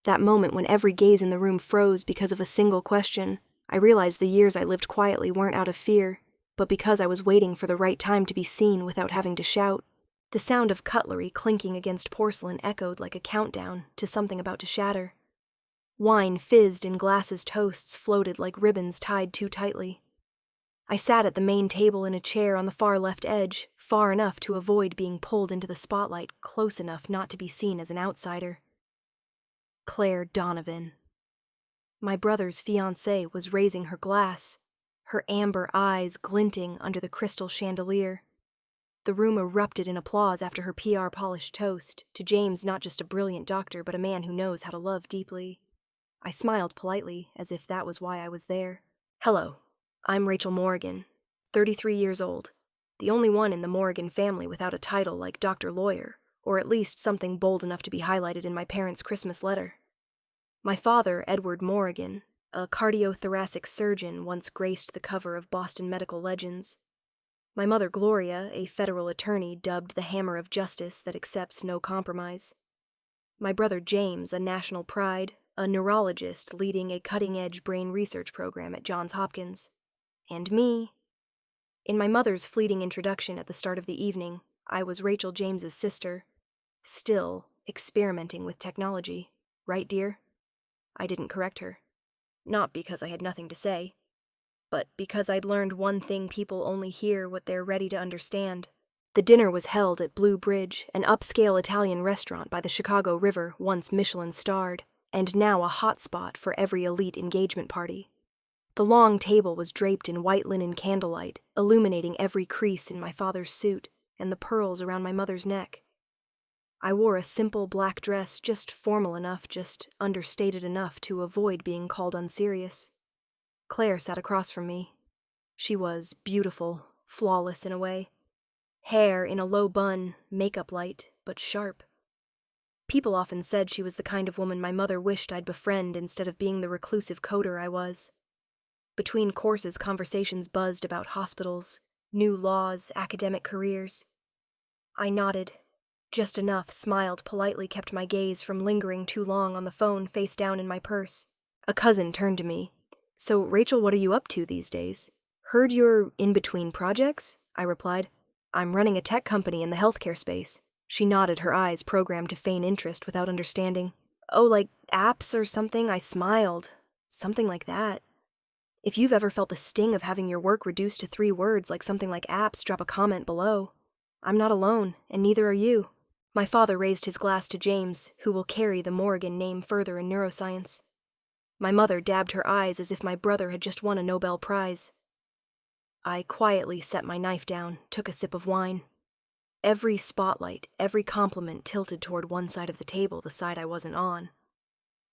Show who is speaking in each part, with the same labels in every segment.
Speaker 1: That moment when every gaze in the room froze because of a single question. I realized the years I lived quietly weren't out of fear, but because I was waiting for the right time to be seen without having to shout. The sound of cutlery clinking against porcelain echoed like a countdown to something about to shatter. Wine fizzed in glasses, toasts floated like ribbons tied too tightly. I sat at the main table in a chair on the far left edge, far enough to avoid being pulled into the spotlight, close enough not to be seen as an outsider. Claire Donovan. My brother's fiancée was raising her glass, her amber eyes glinting under the crystal chandelier. The room erupted in applause after her PR-polished toast, to James, not just a brilliant doctor but a man who knows how to love deeply. I smiled politely, as if that was why I was there. Hello, I'm Rachel Morgan, 33 years old, the only one in the Morgan family without a title like Dr. Lawyer, or at least something bold enough to be highlighted in my parents' Christmas letter. My father, Edward Morgan, a cardiothoracic surgeon, once graced the cover of Boston Medical Legends. My mother, Gloria, a federal attorney dubbed the hammer of justice that accepts no compromise. My brother, James, a national pride, a neurologist leading a cutting-edge brain research program at Johns Hopkins. And me. In my mother's fleeting introduction at the start of the evening, I was Rachel James's sister, still experimenting with technology. Right, dear? I didn't correct her. Not because I had nothing to say, but because I'd learned one thing: people only hear what they're ready to understand. The dinner was held at Blue Bridge, an upscale Italian restaurant by the Chicago River, once Michelin-starred, and now a hotspot for every elite engagement party. The long table was draped in white linen candlelight, illuminating every crease in my father's suit and the pearls around my mother's neck. I wore a simple black dress, just formal enough, just understated enough to avoid being called unserious. Claire sat across from me. She was beautiful, flawless in a way. Hair in a low bun, makeup light, but sharp. People often said she was the kind of woman my mother wished I'd befriend instead of being the reclusive coder I was. Between courses, conversations buzzed about hospitals, new laws, academic careers. I nodded. Just enough, smiled politely, kept my gaze from lingering too long on the phone face down in my purse. A cousin turned to me. So, Rachel, what are you up to these days? Heard you're in between projects? I replied. I'm running a tech company in the healthcare space. She nodded, her eyes programmed to feign interest without understanding. Oh, like apps or something? I smiled. Something like that. If you've ever felt the sting of having your work reduced to 3 words like something like apps, drop a comment below. I'm not alone, and neither are you. My father raised his glass to James, who will carry the Morgan name further in neuroscience. My mother dabbed her eyes as if my brother had just won a Nobel Prize. I quietly set my knife down, took a sip of wine. Every spotlight, every compliment tilted toward one side of the table, the side I wasn't on.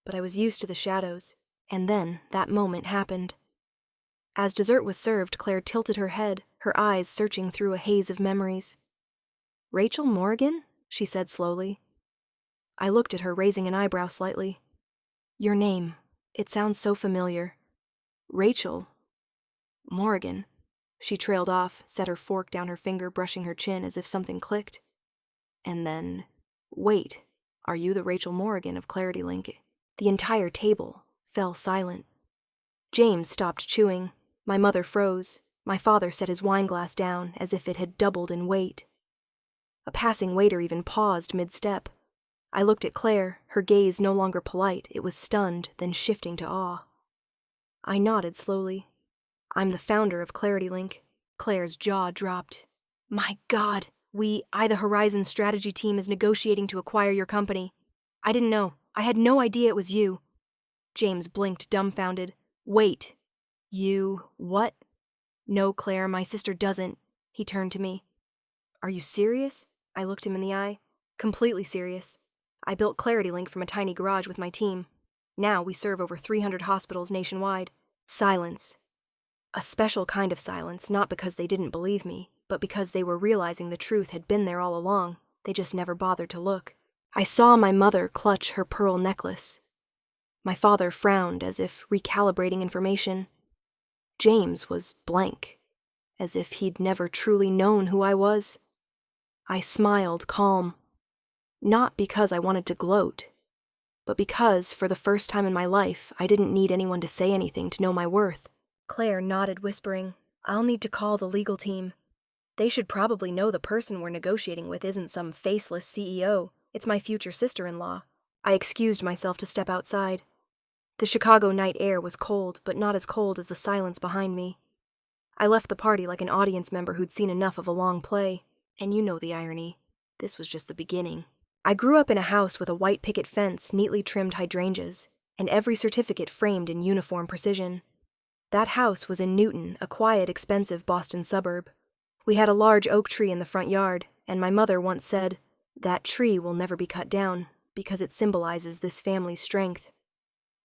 Speaker 1: But I was used to the shadows, and then that moment happened. As dessert was served, Claire tilted her head, her eyes searching through a haze of memories. Rachel Morgan? She said slowly. I looked at her, raising an eyebrow slightly. Your name. It sounds so familiar. Rachel Morgan. She trailed off, set her fork down her finger, brushing her chin as if something clicked. And then, wait, are you the Rachel Morgan of Clarity Link? The entire table fell silent. James stopped chewing. My mother froze. My father set his wineglass down as if it had doubled in weight. A passing waiter even paused mid-step. I looked at Claire, her gaze no longer polite. It was stunned, then shifting to awe. I nodded slowly. I'm the founder of Clarity Link. Claire's jaw dropped. My God, the Horizon strategy team is negotiating to acquire your company. I didn't know. I had no idea it was you. James blinked, dumbfounded. Wait. You, what? No, Claire, my sister doesn't. He turned to me. Are you serious? I looked him in the eye. Completely serious. I built Clarity Link from a tiny garage with my team. Now we serve over 300 hospitals nationwide. Silence. A special kind of silence, not because they didn't believe me, but because they were realizing the truth had been there all along. They just never bothered to look. I saw my mother clutch her pearl necklace. My father frowned as if recalibrating information. James was blank, as if he'd never truly known who I was. I smiled, calm. Not because I wanted to gloat, but because, for the first time in my life, I didn't need anyone to say anything to know my worth. Claire nodded, whispering, "I'll need to call the legal team. They should probably know the person we're negotiating with isn't some faceless CEO. It's my future sister-in-law." I excused myself to step outside. The Chicago night air was cold, but not as cold as the silence behind me. I left the party like an audience member who'd seen enough of a long play. And you know the irony. This was just the beginning. I grew up in a house with a white picket fence, neatly trimmed hydrangeas, and every certificate framed in uniform precision. That house was in Newton, a quiet, expensive Boston suburb. We had a large oak tree in the front yard, and my mother once said, "That tree will never be cut down, because it symbolizes this family's strength."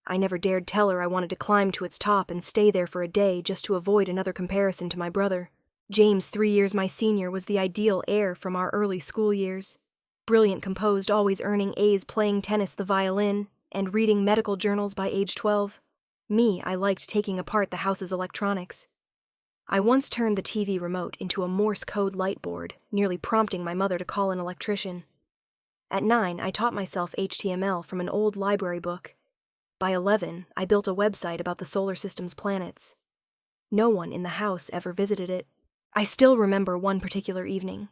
Speaker 1: I never dared tell her I wanted to climb to its top and stay there for a day just to avoid another comparison to my brother. James, 3 years my senior, was the ideal heir from our early school years. Brilliant, composed, always earning A's, playing tennis, the violin, and reading medical journals by age 12. Me, I liked taking apart the house's electronics. I once turned the TV remote into a Morse code light board, nearly prompting my mother to call an electrician. At 9, I taught myself HTML from an old library book. By 11, I built a website about the solar system's planets. No one in the house ever visited it. I still remember one particular evening.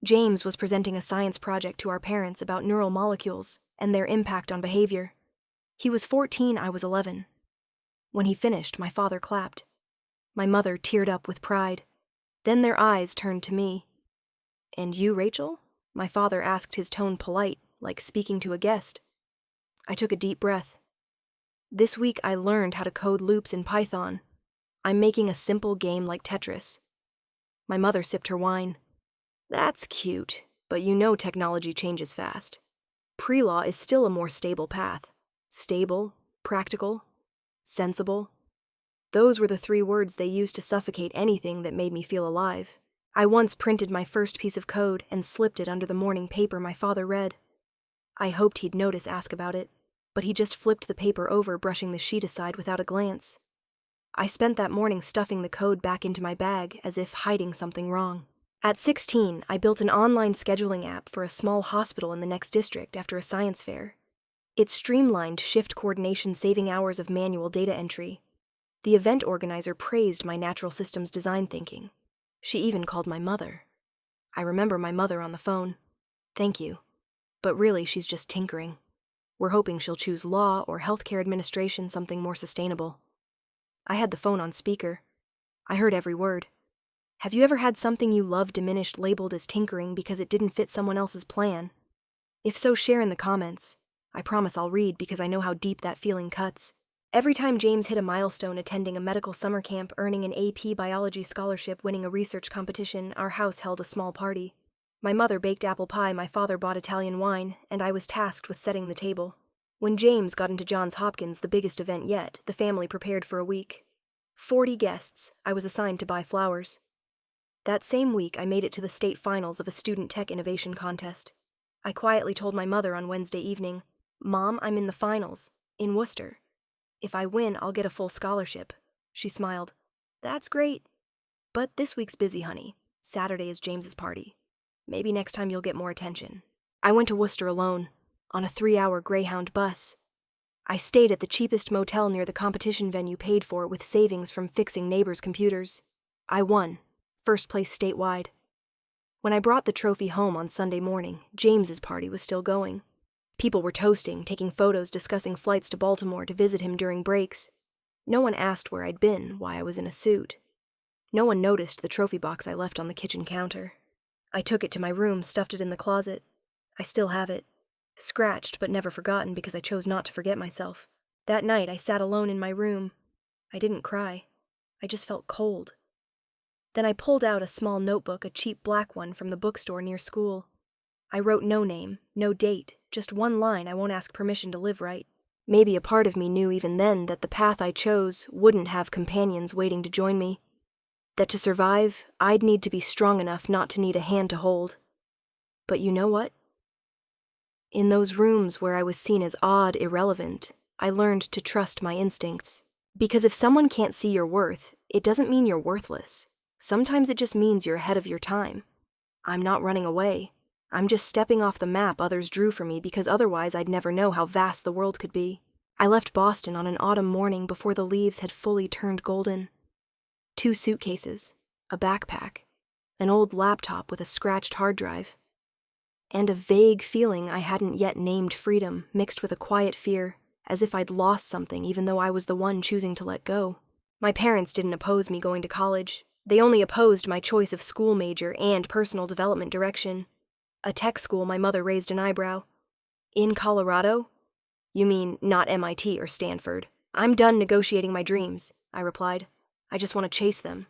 Speaker 1: James was presenting a science project to our parents about neural molecules and their impact on behavior. He was 14, I was 11. When he finished, my father clapped. My mother teared up with pride. Then their eyes turned to me. "And you, Rachel?" My father asked, his tone polite, like speaking to a guest. I took a deep breath. "This week I learned how to code loops in Python. I'm making a simple game like Tetris." My mother sipped her wine. "That's cute, but you know technology changes fast. Pre-law is still a more stable path. Stable, practical, sensible. Those were the 3 words they used to suffocate anything that made me feel alive. I once printed my first piece of code and slipped it under the morning paper my father read. I hoped he'd notice, ask about it, but he just flipped the paper over, brushing the sheet aside without a glance. I spent that morning stuffing the code back into my bag as if hiding something wrong. At 16, I built an online scheduling app for a small hospital in the next district after a science fair. It streamlined shift coordination, saving hours of manual data entry. The event organizer praised my natural systems design thinking. She even called my mother. I remember my mother on the phone. "Thank you. But really, she's just tinkering. We're hoping she'll choose law or healthcare administration, something more sustainable." I had the phone on speaker. I heard every word. Have you ever had something you loved diminished, labeled as tinkering because it didn't fit someone else's plan? If so, share in the comments. I promise I'll read because I know how deep that feeling cuts. Every time James hit a milestone, attending a medical summer camp, earning an AP biology scholarship, winning a research competition, our house held a small party. My mother baked apple pie, my father bought Italian wine, and I was tasked with setting the table. When James got into Johns Hopkins, the biggest event yet, the family prepared for a week. 40 guests. I was assigned to buy flowers. That same week, I made it to the state finals of a student tech innovation contest. I quietly told my mother on Wednesday evening, "Mom, I'm in the finals, in Worcester. If I win, I'll get a full scholarship." She smiled. "That's great. But this week's busy, honey. Saturday is James's party. Maybe next time you'll get more attention." I went to Worcester alone, on a 3-hour Greyhound bus. I stayed at the cheapest motel near the competition venue, paid for with savings from fixing neighbors' computers. I won, first place statewide. When I brought the trophy home on Sunday morning, James's party was still going. People were toasting, taking photos, discussing flights to Baltimore to visit him during breaks. No one asked where I'd been, why I was in a suit. No one noticed the trophy box I left on the kitchen counter. I took it to my room, stuffed it in the closet. I still have it. Scratched but never forgotten because I chose not to forget myself. That night I sat alone in my room. I didn't cry. I just felt cold. Then I pulled out a small notebook, a cheap black one from the bookstore near school. I wrote no name, no date, just one line: "I won't ask permission to live right." Maybe a part of me knew even then that the path I chose wouldn't have companions waiting to join me. That to survive, I'd need to be strong enough not to need a hand to hold. But you know what? In those rooms where I was seen as odd, irrelevant, I learned to trust my instincts. Because if someone can't see your worth, it doesn't mean you're worthless. Sometimes it just means you're ahead of your time. I'm not running away. I'm just stepping off the map others drew for me because otherwise I'd never know how vast the world could be. I left Boston on an autumn morning before the leaves had fully turned golden. 2 suitcases, a backpack, an old laptop with a scratched hard drive, and a vague feeling I hadn't yet named freedom mixed with a quiet fear, as if I'd lost something even though I was the one choosing to let go. My parents didn't oppose me going to college. They only opposed my choice of school major and personal development direction. A tech school, my mother raised an eyebrow. In Colorado? You mean not MIT or Stanford? I'm done negotiating my dreams, I replied. I just want to chase them.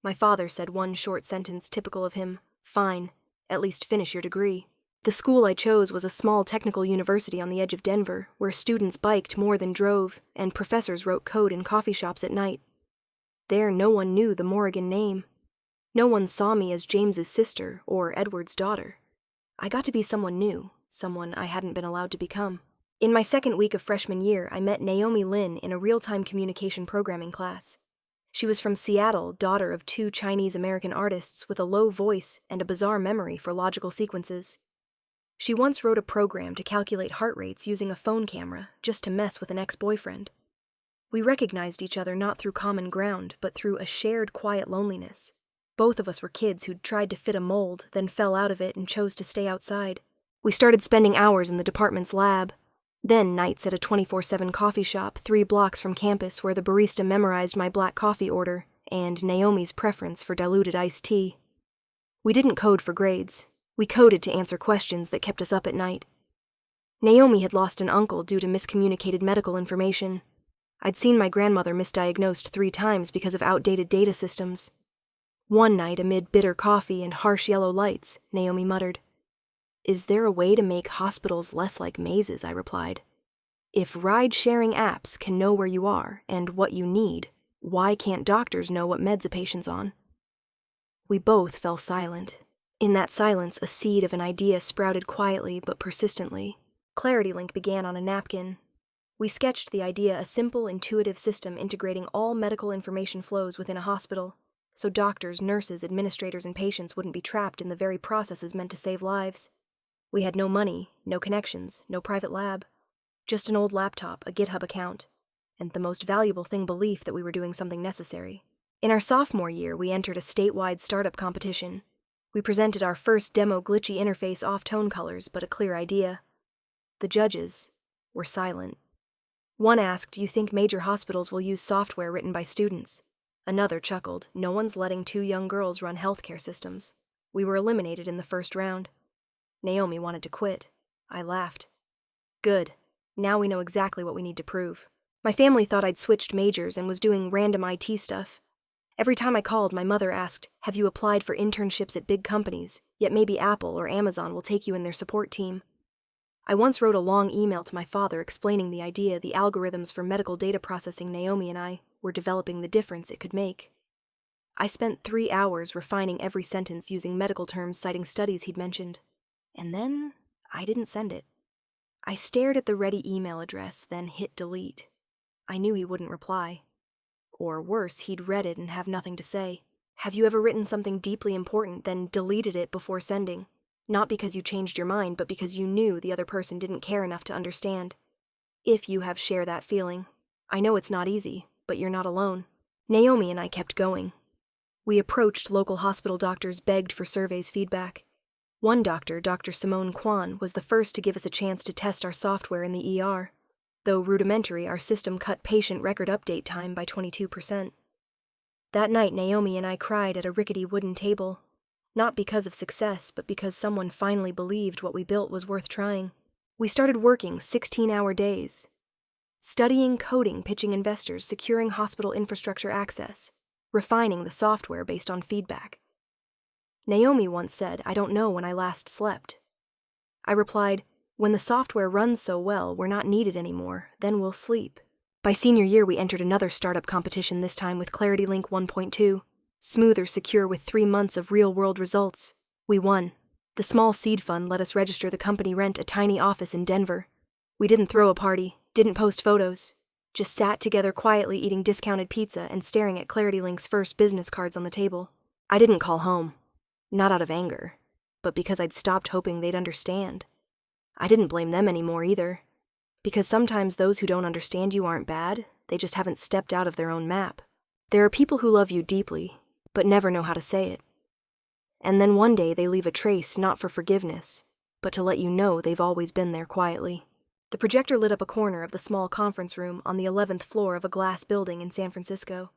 Speaker 1: My father said one short sentence typical of him. Fine, at least finish your degree. The school I chose was a small technical university on the edge of Denver, where students biked more than drove, and professors wrote code in coffee shops at night. There no one knew the Morrigan name. No one saw me as James's sister or Edward's daughter. I got to be someone new, someone I hadn't been allowed to become. In my second week of freshman year, I met Naomi Lin in a real-time communication programming class. She was from Seattle, daughter of 2 Chinese-American artists with a low voice and a bizarre memory for logical sequences. She once wrote a program to calculate heart rates using a phone camera just to mess with an ex-boyfriend. We recognized each other not through common ground, but through a shared quiet loneliness. Both of us were kids who'd tried to fit a mold, then fell out of it and chose to stay outside. We started spending hours in the department's lab, then nights at a 24/7 coffee shop 3 blocks from campus where the barista memorized my black coffee order and Naomi's preference for diluted iced tea. We didn't code for grades. We coded to answer questions that kept us up at night. Naomi had lost an uncle due to miscommunicated medical information. I'd seen my grandmother misdiagnosed 3 times because of outdated data systems. One night, amid bitter coffee and harsh yellow lights, Naomi muttered, "Is there a way to make hospitals less like mazes?" I replied. "If ride-sharing apps can know where you are and what you need, why can't doctors know what meds a patient's on?" We both fell silent. In that silence, a seed of an idea sprouted quietly but persistently. ClarityLink began on a napkin. We sketched the idea a simple, intuitive system integrating all medical information flows within a hospital, so doctors, nurses, administrators, and patients wouldn't be trapped in the very processes meant to save lives. We had no money, no connections, no private lab. Just an old laptop, a GitHub account, and the most valuable thing, belief that we were doing something necessary. In our sophomore year, we entered a statewide startup competition. We presented our first demo glitchy interface off-tone colors, but a clear idea. The judges were silent. One asked, "Do you think major hospitals will use software written by students?" Another chuckled, "No one's letting 2 young girls run healthcare systems." We were eliminated in the first round. Naomi wanted to quit. I laughed. Good. Now we know exactly what we need to prove. My family thought I'd switched majors and was doing random IT stuff. Every time I called, my mother asked, "Have you applied for internships at big companies? Yet maybe Apple or Amazon will take you in their support team." I once wrote a long email to my father explaining the idea the algorithms for medical data processing Naomi and I were developing the difference it could make. I spent 3 hours refining every sentence using medical terms citing studies he'd mentioned. And then I didn't send it. I stared at the ready email address, then hit delete. I knew he wouldn't reply. Or worse, he'd read it and have nothing to say. Have you ever written something deeply important, then deleted it before sending? Not because you changed your mind, but because you knew the other person didn't care enough to understand. If you have share that feeling. I know it's not easy, but you're not alone. Naomi and I kept going. We approached local hospital doctors, begged for surveys feedback. One doctor, Dr. Simone Kwan, was the first to give us a chance to test our software in the ER. Though rudimentary, our system cut patient record update time by 22%. That night, Naomi and I cried at a rickety wooden table. Not because of success, but because someone finally believed what we built was worth trying. We started working 16-hour days. Studying, coding, pitching investors, securing hospital infrastructure access, refining the software based on feedback. Naomi once said, "I don't know when I last slept." I replied, "When the software runs so well, we're not needed anymore, then we'll sleep." By senior year, we entered another startup competition, this time with ClarityLink 1.2. Smoother, secure, with 3 months of real-world results. We won. The small seed fund let us register the company, rent a tiny office in Denver. We didn't throw a party, didn't post photos, just sat together quietly eating discounted pizza and staring at ClarityLink's first business cards on the table. I didn't call home. Not out of anger. but because I'd stopped hoping they'd understand. I didn't blame them anymore either, because sometimes those who don't understand you aren't bad, they just haven't stepped out of their own map. There are people who love you deeply, but never know how to say it. And then one day they leave a trace not for forgiveness, but to let you know they've always been there quietly. The projector lit up a corner of the small conference room on the 11th floor of a glass building in San Francisco.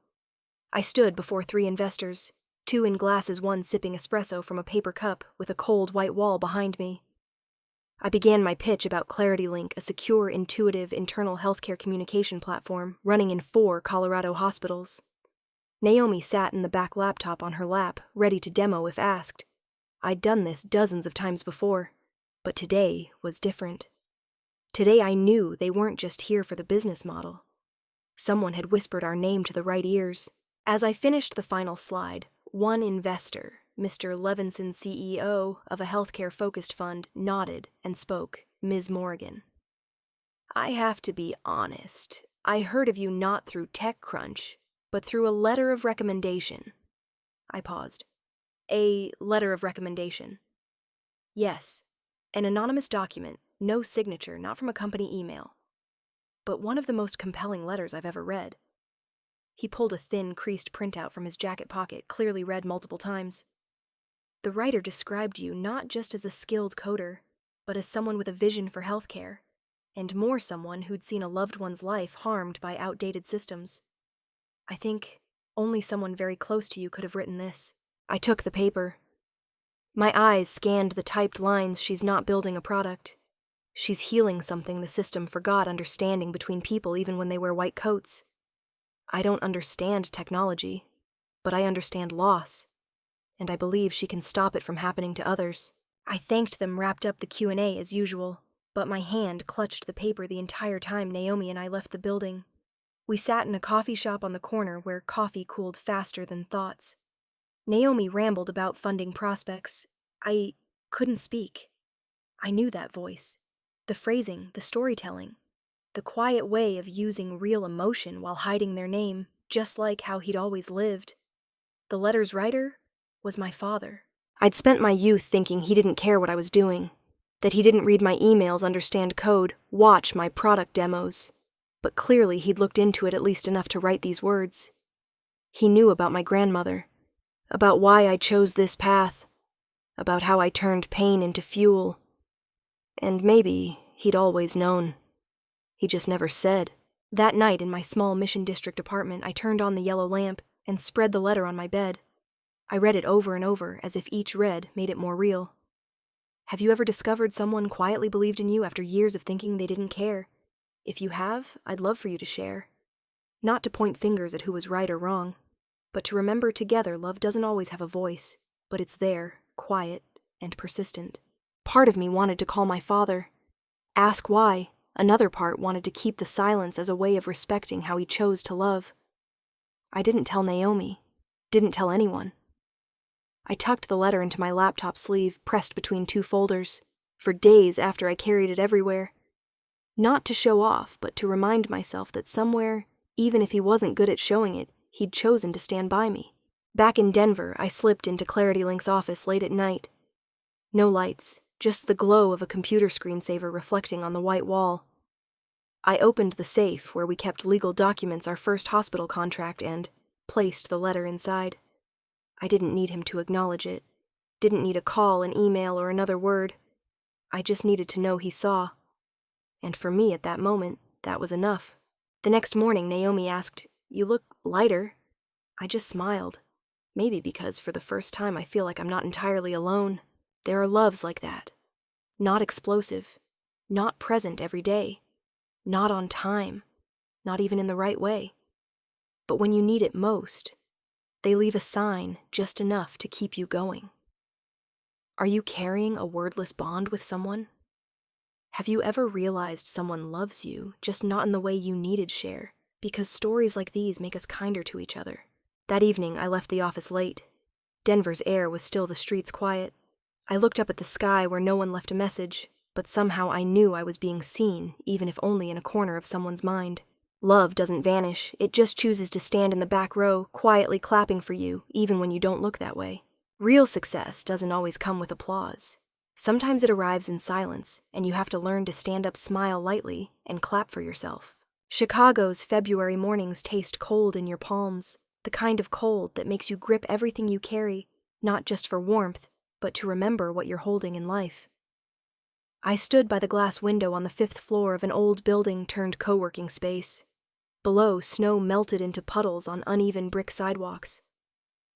Speaker 1: I stood before 3 investors, 2 in glasses, 1 sipping espresso from a paper cup with a cold white wall behind me. I began my pitch about ClarityLink, a secure, intuitive internal healthcare communication platform running in 4 Colorado hospitals. Naomi sat in the back laptop on her lap, ready to demo if asked. I'd done this dozens of times before, but today was different. Today I knew they weren't just here for the business model. Someone had whispered our name to the right ears. As I finished the final slide, one investor, Mr. Levinson, CEO of a healthcare-focused fund, nodded and spoke, Ms. Morgan. I have to be honest. I heard of you not through TechCrunch, but through a letter of recommendation. I paused. A letter of recommendation. Yes, an anonymous document, no signature, not from a company email. But one of the most compelling letters I've ever read. He pulled a thin, creased printout from his jacket pocket, clearly read multiple times. The writer described you not just as a skilled coder, but as someone with a vision for healthcare, and more someone who'd seen a loved one's life harmed by outdated systems. I think only someone very close to you could have written this. I took the paper. My eyes scanned the typed lines. She's not building a product. She's healing something the system forgot understanding between people even when they wear white coats. I don't understand technology, but I understand loss, and I believe she can stop it from happening to others. I thanked them, wrapped up the Q&A as usual, but my hand clutched the paper the entire time Naomi and I left the building. We sat in a coffee shop on the corner where coffee cooled faster than thoughts. Naomi rambled about funding prospects. I couldn't speak. I knew that voice. The phrasing, the storytelling. The quiet way of using real emotion while hiding their name, just like how he'd always lived. The letter's writer was my father. I'd spent my youth thinking he didn't care what I was doing, that he didn't read my emails, understand code, watch my product demos. But clearly he'd looked into it at least enough to write these words. He knew about my grandmother, about why I chose this path, about how I turned pain into fuel. And maybe he'd always known. He just never said. That night in my small Mission District apartment, I turned on the yellow lamp and spread the letter on my bed. I read it over and over, as if each read made it more real. Have you ever discovered someone quietly believed in you after years of thinking they didn't care? If you have, I'd love for you to share. Not to point fingers at who was right or wrong, but to remember together love doesn't always have a voice, but it's there, quiet and persistent. Part of me wanted to call my father, ask why. Another part wanted to keep the silence as a way of respecting how he chose to love. I didn't tell Naomi, didn't tell anyone. I tucked the letter into my laptop sleeve, pressed between 2 folders, for days after I carried it everywhere. Not to show off, but to remind myself that somewhere, even if he wasn't good at showing it, he'd chosen to stand by me. Back in Denver, I slipped into ClarityLink's office late at night. No lights, just the glow of a computer screensaver reflecting on the white wall. I opened the safe where we kept legal documents, our first hospital contract, and placed the letter inside. I didn't need him to acknowledge it. Didn't need a call, an email, or another word. I just needed to know he saw. And for me at that moment, that was enough. The next morning, Naomi asked, "You look lighter." I just smiled. Maybe because for the first time I feel like I'm not entirely alone. There are loves like that. Not explosive. Not present every day. Not on time. Not even in the right way. But when you need it most, they leave a sign just enough to keep you going. Are you carrying a wordless bond with someone? Have you ever realized someone loves you, just not in the way you needed share? Because stories like these make us kinder to each other. That evening, I left the office late. Denver's air was still the streets quiet. I looked up at the sky where no one left a message, but somehow I knew I was being seen, even if only in a corner of someone's mind. Love doesn't vanish, it just chooses to stand in the back row, quietly clapping for you, even when you don't look that way. Real success doesn't always come with applause. Sometimes it arrives in silence, and you have to learn to stand up, smile lightly, and clap for yourself. Chicago's February mornings taste cold in your palms, the kind of cold that makes you grip everything you carry, not just for warmth, but to remember what you're holding in life. I stood by the glass window on the 5th floor of an old building turned co-working space. Below, snow melted into puddles on uneven brick sidewalks.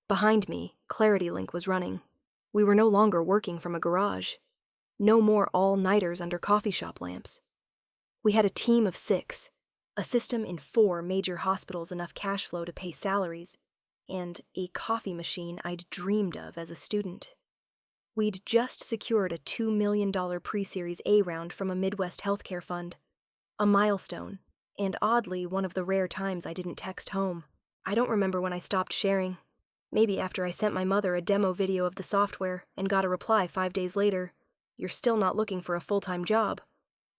Speaker 1: Behind me, ClarityLink was running. We were no longer working from a garage. No more all-nighters under coffee shop lamps. We had a team of 6, a system in 4 major hospitals, enough cash flow to pay salaries, and a coffee machine I'd dreamed of as a student. We'd just secured a $2 million pre-Series A round from a Midwest healthcare fund. A milestone, and oddly one of the rare times I didn't text home. I don't remember when I stopped sharing. Maybe after I sent my mother a demo video of the software and got a reply 5 days later, "You're still not looking for a full-time job."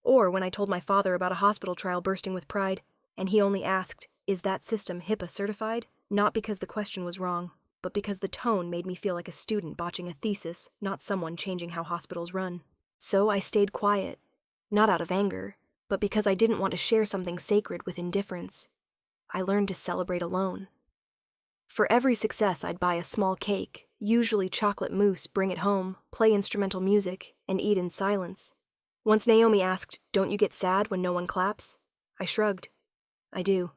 Speaker 1: Or when I told my father about a hospital trial bursting with pride, and he only asked, "Is that system HIPAA certified?" Not because the question was wrong, but because the tone made me feel like a student botching a thesis, not someone changing how hospitals run. So I stayed quiet, not out of anger, but because I didn't want to share something sacred with indifference. I learned to celebrate alone. For every success, I'd buy a small cake, usually chocolate mousse, bring it home, play instrumental music, and eat in silence. Once Naomi asked, "Don't you get sad when no one claps?" I shrugged. I do.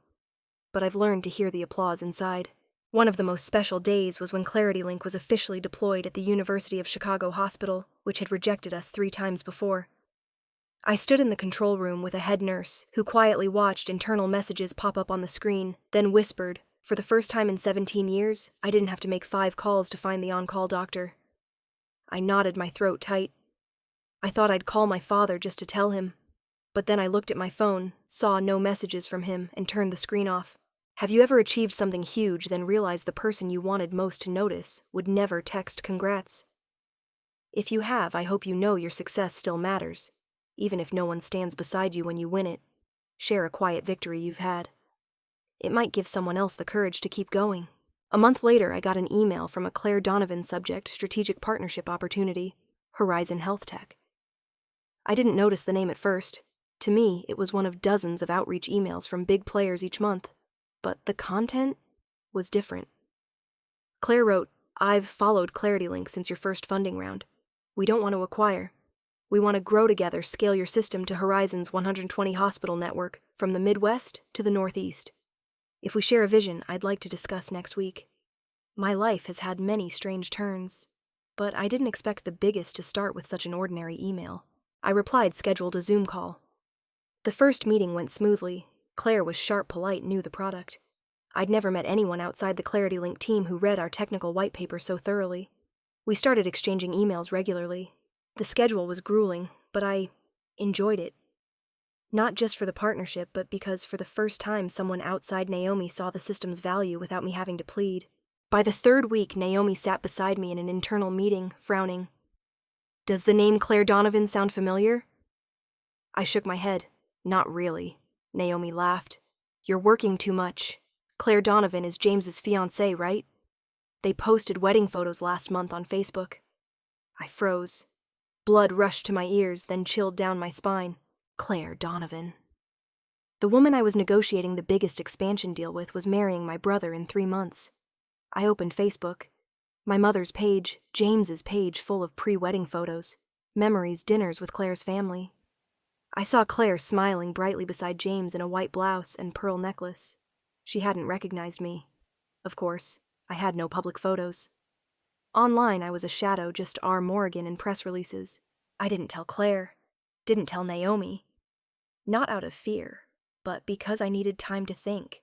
Speaker 1: But I've learned to hear the applause inside. One of the most special days was when ClarityLink was officially deployed at the University of Chicago Hospital, which had rejected us 3 times before. I stood in the control room with a head nurse who quietly watched internal messages pop up on the screen, then whispered, "For the first time in 17 years, I didn't have to make 5 calls to find the on-call doctor." I knotted my throat tight. I thought I'd call my father just to tell him, but then I looked at my phone, saw no messages from him, and turned the screen off. Have you ever achieved something huge, then realized the person you wanted most to notice would never text congrats? If you have, I hope you know your success still matters, even if no one stands beside you when you win it. Share a quiet victory you've had. It might give someone else the courage to keep going. A month later, I got an email from a Donovan subject strategic partnership opportunity, Horizon Health Tech. I didn't notice the name at first. To me, it was one of dozens of outreach emails from big players each month. But the content was different. Claire wrote, "I've followed ClarityLink since your first funding round. We don't want to acquire. We want to grow together, scale your system to Horizon's 120 hospital network, from the Midwest to the Northeast. If we share a vision, I'd like to discuss next week." My life has had many strange turns, but I didn't expect the biggest to start with such an ordinary email. I replied, scheduled a Zoom call. The first meeting went smoothly. Claire was sharp, polite, knew the product. I'd never met anyone outside the ClarityLink team who read our technical white paper so thoroughly. We started exchanging emails regularly. The schedule was grueling, but I enjoyed it. Not just for the partnership, but because for the first time someone outside Naomi saw the system's value without me having to plead. By the 3rd week, Naomi sat beside me in an internal meeting, frowning. "Does the name Claire Donovan sound familiar?" I shook my head. "Not really." Naomi laughed. "You're working too much. Claire Donovan is James's fiancée, right? They posted wedding photos last month on Facebook." I froze. Blood rushed to my ears, then chilled down my spine. Claire Donovan. The woman I was negotiating the biggest expansion deal with was marrying my brother in 3 months. I opened Facebook. My mother's page, James's page, full of pre-wedding photos, memories, dinners with Claire's family. I saw Claire smiling brightly beside James in a white blouse and pearl necklace. She hadn't recognized me. Of course, I had no public photos. Online, I was a shadow, just R. Morrigan in press releases. I didn't tell Claire. Didn't tell Naomi. Not out of fear, but because I needed time to think.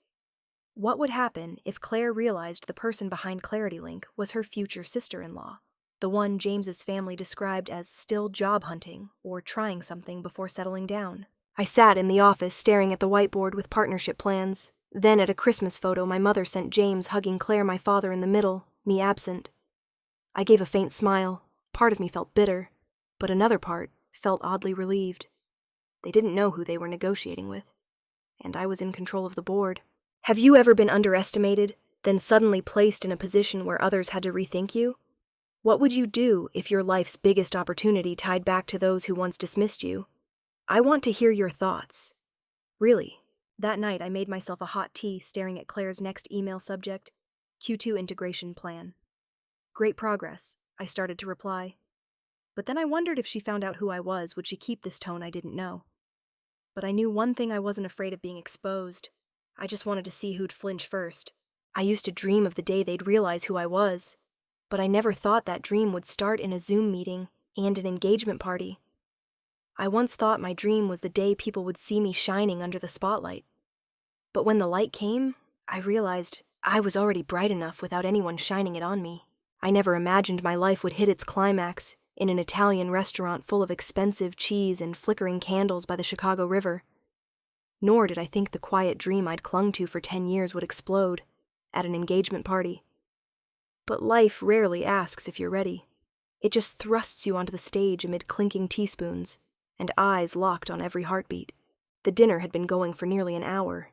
Speaker 1: What would happen if Claire realized the person behind ClarityLink was her future sister-in-law? The one James's family described as still job hunting or trying something before settling down. I sat in the office staring at the whiteboard with partnership plans. Then at a Christmas photo my mother sent James hugging Claire, my father, in the middle, me absent. I gave a faint smile. Part of me felt bitter, but another part felt oddly relieved. They didn't know who they were negotiating with, and I was in control of the board. Have you ever been underestimated, then suddenly placed in a position where others had to rethink you? What would you do if your life's biggest opportunity tied back to those who once dismissed you? I want to hear your thoughts. Really, that night I made myself a hot tea staring at Claire's next email subject, Q2 integration plan. Great progress, I started to reply. But then I wondered if she found out who I was, would she keep this tone I didn't know? But I knew one thing: I wasn't afraid of being exposed. I just wanted to see who'd flinch first. I used to dream of the day they'd realize who I was, but I never thought that dream would start in a Zoom meeting and an engagement party. I once thought my dream was the day people would see me shining under the spotlight. But when the light came, I realized I was already bright enough without anyone shining it on me. I never imagined my life would hit its climax in an Italian restaurant full of expensive cheese and flickering candles by the Chicago River. Nor did I think the quiet dream I'd clung to for 10 years would explode at an engagement party. But life rarely asks if you're ready. It just thrusts you onto the stage amid clinking teaspoons and eyes locked on every heartbeat. The dinner had been going for nearly an hour.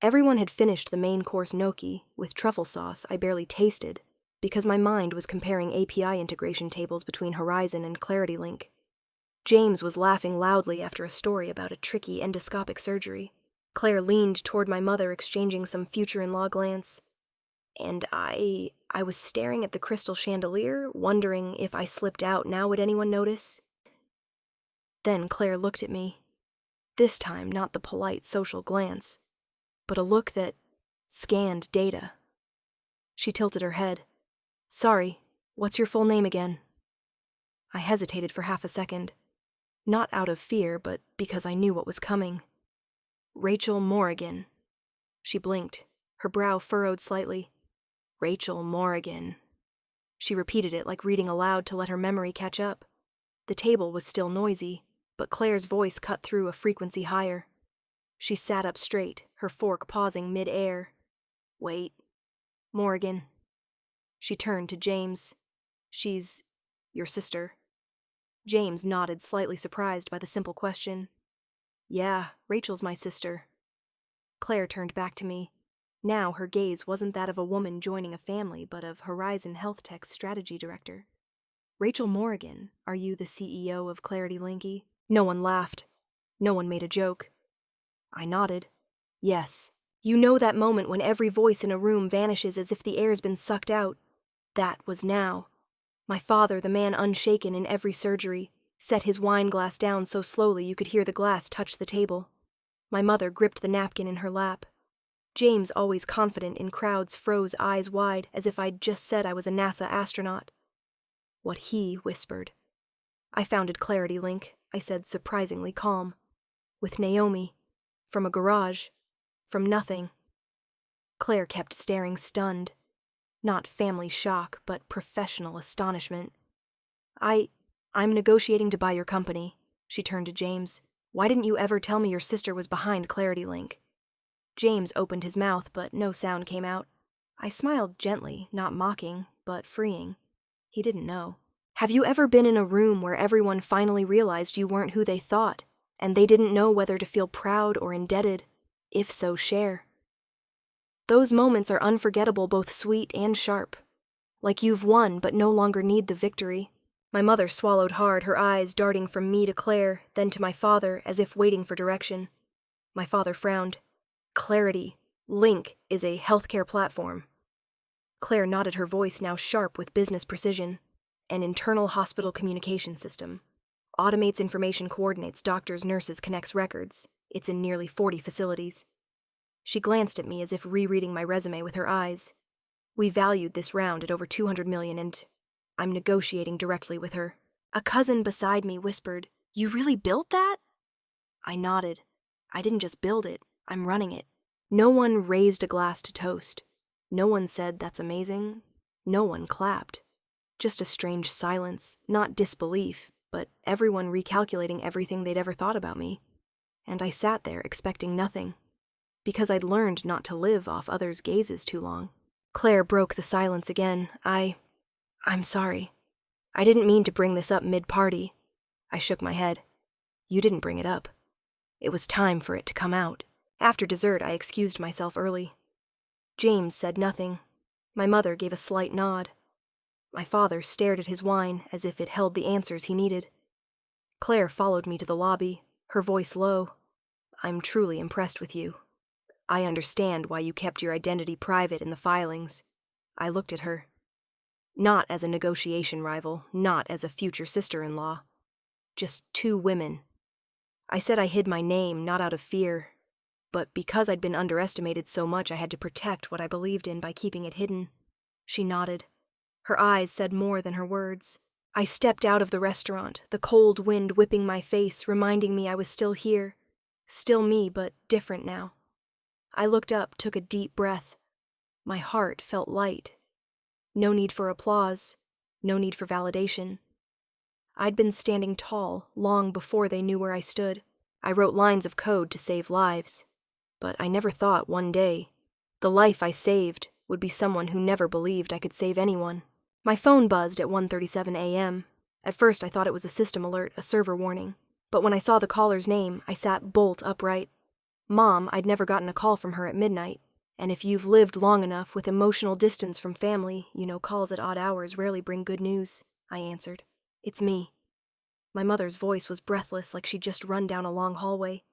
Speaker 1: Everyone had finished the main course gnocchi with truffle sauce I barely tasted because my mind was comparing API integration tables between Horizon and ClarityLink. James was laughing loudly after a story about a tricky endoscopic surgery. Claire leaned toward my mother, exchanging some future-in-law glance. And I was staring at the crystal chandelier, wondering if I slipped out now would anyone notice? Then Claire looked at me. This time not the polite social glance, but a look that scanned data. She tilted her head. Sorry, what's your full name again? I hesitated for half a second. Not out of fear, but because I knew what was coming. Rachel Morrigan. She blinked, her brow furrowed slightly. Rachel Morrigan. She repeated it like reading aloud to let her memory catch up. The table was still noisy, but Claire's voice cut through a frequency higher. She sat up straight, her fork pausing mid-air. Wait. Morrigan. She turned to James. She's your sister. James nodded, slightly surprised by the simple question. Yeah, Rachel's my sister. Claire turned back to me. Now her gaze wasn't that of a woman joining a family, but of Horizon Health Tech's strategy director. Rachel Morrigan, are you the CEO of ClarityLink? No one laughed. No one made a joke. I nodded. Yes. You know that moment when every voice in a room vanishes as if the air's been sucked out? That was now. My father, the man unshaken in every surgery, set his wine glass down so slowly you could hear the glass touch the table. My mother gripped the napkin in her lap. James, always confident in crowds, froze eyes wide as if I'd just said I was a NASA astronaut. What he whispered. I founded ClarityLink, I said, surprisingly calm. With Naomi. From a garage. From nothing. Claire kept staring, stunned. Not family shock, but professional astonishment. I'm negotiating to buy your company. She turned to James. Why didn't you ever tell me your sister was behind ClarityLink? James opened his mouth, but no sound came out. I smiled gently, not mocking, but freeing. He didn't know. Have you ever been in a room where everyone finally realized you weren't who they thought, and they didn't know whether to feel proud or indebted? If so, share. Those moments are unforgettable, both sweet and sharp. Like you've won, but no longer need the victory. My mother swallowed hard, her eyes darting from me to Claire, then to my father, as if waiting for direction. My father frowned. ClarityLink is a healthcare platform. Claire nodded, her voice now sharp with business precision. An internal hospital communication system. Automates information, coordinates doctors, nurses, connects records. It's in nearly 40 facilities. She glanced at me as if rereading my resume with her eyes. We valued this round at over $200 million, and I'm negotiating directly with her. A cousin beside me whispered, You really built that? I nodded. I didn't just build it, I'm running it. No one raised a glass to toast. No one said, That's amazing. No one clapped. Just a strange silence, not disbelief, but everyone recalculating everything they'd ever thought about me. And I sat there expecting nothing. Because I'd learned not to live off others' gazes too long. Claire broke the silence again. I'm sorry. I didn't mean to bring this up mid-party. I shook my head. You didn't bring it up. It was time for it to come out. After dessert, I excused myself early. James said nothing. My mother gave a slight nod. My father stared at his wine as if it held the answers he needed. Claire followed me to the lobby, her voice low. I'm truly impressed with you. I understand why you kept your identity private in the filings. I looked at her. Not as a negotiation rival, not as a future sister-in-law. Just two women. I said I hid my name, not out of fear, but because I'd been underestimated so much I had to protect what I believed in by keeping it hidden. She nodded. Her eyes said more than her words. I stepped out of the restaurant, the cold wind whipping my face, reminding me I was still here. Still me, but different now. I looked up, took a deep breath. My heart felt light. No need for applause, no need for validation. I'd been standing tall long before they knew where I stood. I wrote lines of code to save lives. But I never thought one day the life I saved would be someone who never believed I could save anyone. My phone buzzed at 1:37 a.m. At first I thought it was a system alert, a server warning. But when I saw the caller's name, I sat bolt upright. Mom, I'd never gotten a call from her at midnight. And if you've lived long enough with emotional distance from family, you know calls at odd hours rarely bring good news, I answered. It's me. My mother's voice was breathless like she'd just run down a long hallway.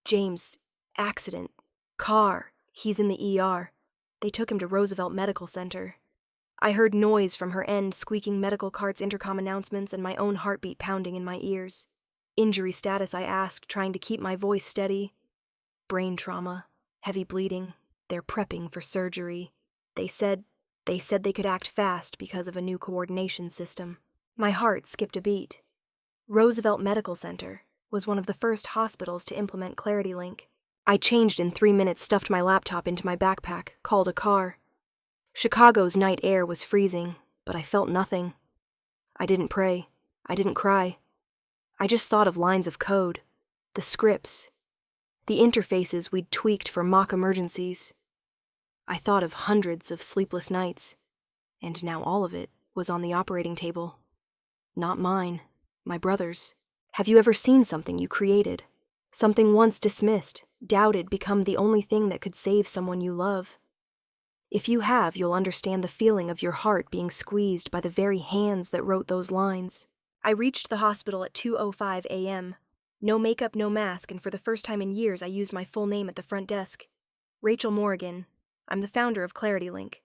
Speaker 1: James, accident, car, he's in the ER. They took him to Roosevelt Medical Center. I heard noise from her end, squeaking medical cart's intercom announcements and my own heartbeat pounding in my ears. Injury status, I asked, trying to keep my voice steady. Brain trauma, heavy bleeding. They're prepping for surgery. They said they could act fast because of a new coordination system. My heart skipped a beat. Roosevelt Medical Center was one of the first hospitals to implement ClarityLink. I changed in 3 minutes, stuffed my laptop into my backpack, called a car. Chicago's night air was freezing, but I felt nothing. I didn't pray. I didn't cry. I just thought of lines of code, the scripts, the interfaces we'd tweaked for mock emergencies. I thought of hundreds of sleepless nights, and now all of it was on the operating table. Not mine, my brother's. Have you ever seen something you created? Something once dismissed, doubted, become the only thing that could save someone you love? If you have, you'll understand the feeling of your heart being squeezed by the very hands that wrote those lines. I reached the hospital at 2:05 a.m. No makeup, no mask, and for the first time in years I used my full name at the front desk. Rachel Morrigan. I'm the founder of ClarityLink.